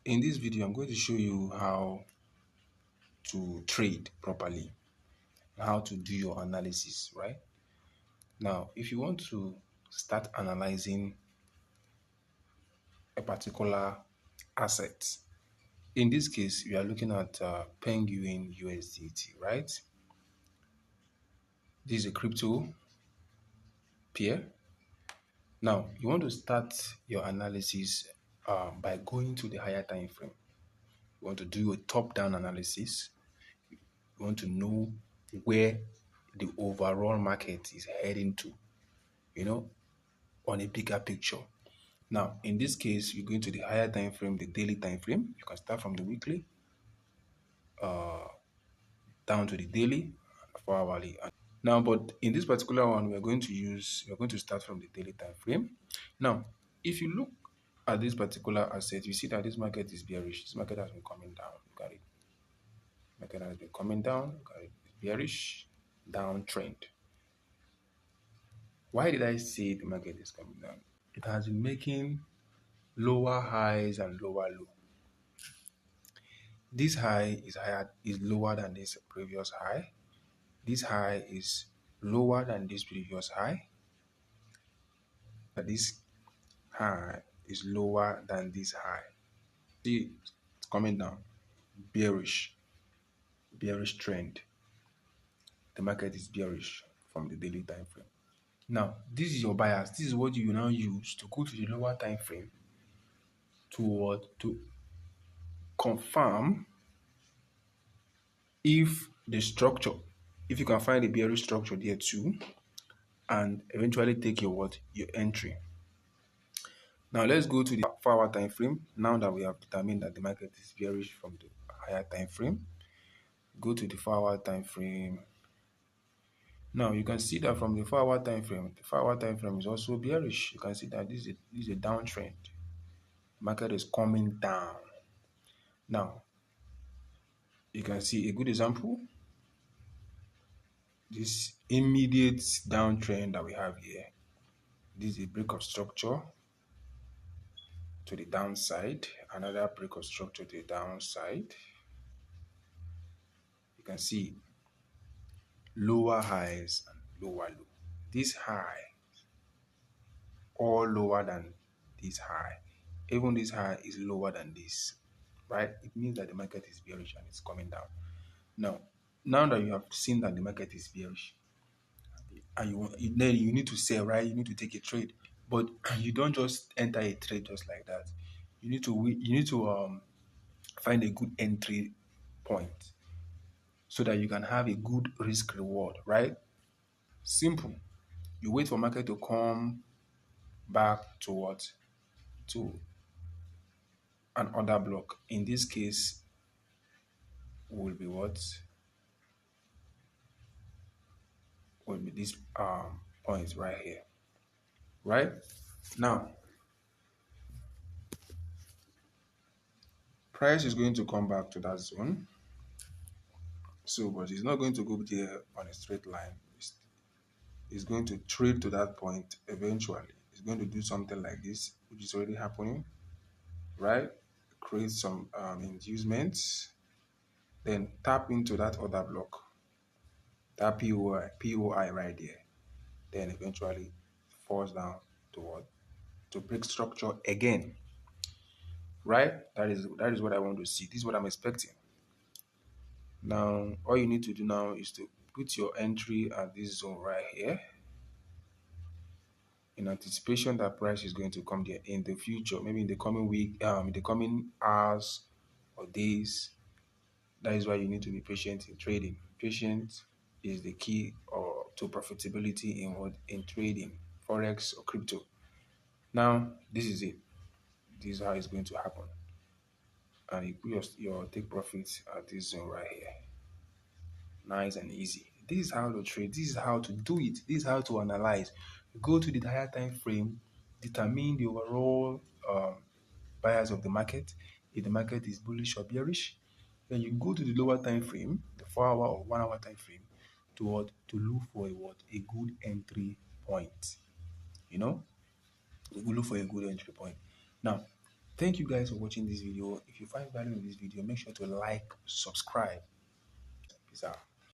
In this video, I'm going to show you how to trade properly, how to do your analysis, right? Now, if you want to start analyzing a particular asset, in this case, we are looking at Penguin USDT, right? This is a crypto pair. Now, you want to start your analysis by going to the higher time frame. You want to do a top-down analysis. You want to know where the overall market is heading to, on a bigger picture. Now, in this case, you're going to the higher time frame, the daily time frame. You can start from the weekly down to the daily, 4 hourly. Now, but in this particular one, we're going to start from the daily time frame. Now, if you look at this particular asset, you see that this market is bearish. This market has been coming down. Look at it. Market has been coming down. Look at it. It's bearish, downtrend. Why did I say the market is coming down? It has been making lower highs and lower low. This high is lower than this previous high. This high is lower than this previous high. This high is lower than this high. See, it's coming down. Bearish trend. The market is bearish from the daily time frame. Now, this is your bias. This is what you now use to go to the lower time frame to confirm if you can find a bearish structure there too, and eventually take your entry. Now let's go to the 4-hour time frame. Now that we have determined that the market is bearish from the higher time frame, go to the 4-hour time frame. Now you can see that from the 4-hour time frame, the 4-hour time frame is also bearish. You can see that this is a downtrend. The market is coming down. Now you can see a good example. This immediate downtrend that we have here. This is a break of structure to the downside, another break of structure to the downside. You can see lower highs and lower low. This high all lower than this high. Even this high is lower than this, right? It means that the market is bearish and it's coming down. Now that you have seen that the market is bearish, and you need to sell, right? You need to take a trade, but you don't just enter a trade just like that. You need to find a good entry point so that you can have a good risk reward, right? Simple. You wait for market to come back to what? To an order block. In this case, will be what? Will be this point right here. Right? Now, price is going to come back to that zone. So, but it's not going to go there on a straight line. It's going to trade to that point eventually. It's going to do something like this, which is already happening, right? Create some inducements, then tap into that other block, that POI right there. Then eventually falls down to what? To break structure again, right? That is what I want to see. This is what I'm expecting. Now, all you need to do now is to put your entry at this zone right here in anticipation that price is going to come there in the future, maybe in the coming week, in the coming hours or days. That is why you need to be patient in trading. Patience is the key to profitability in trading, forex or crypto. Now, this is it. This is how it's going to happen. And you put your take profits at this zone right here. Nice and easy. This is how to trade. This is how to do it. This is how to analyze. You go to the higher time frame, determine the overall bias of the market. If the market is bullish or bearish, then you go to the lower time frame, the 4-hour or 1-hour time frame, to look for a good entry point. You look for a good entry point. Now, Thank you guys for watching this video. If you find value in this video, make sure to like, subscribe. Peace out.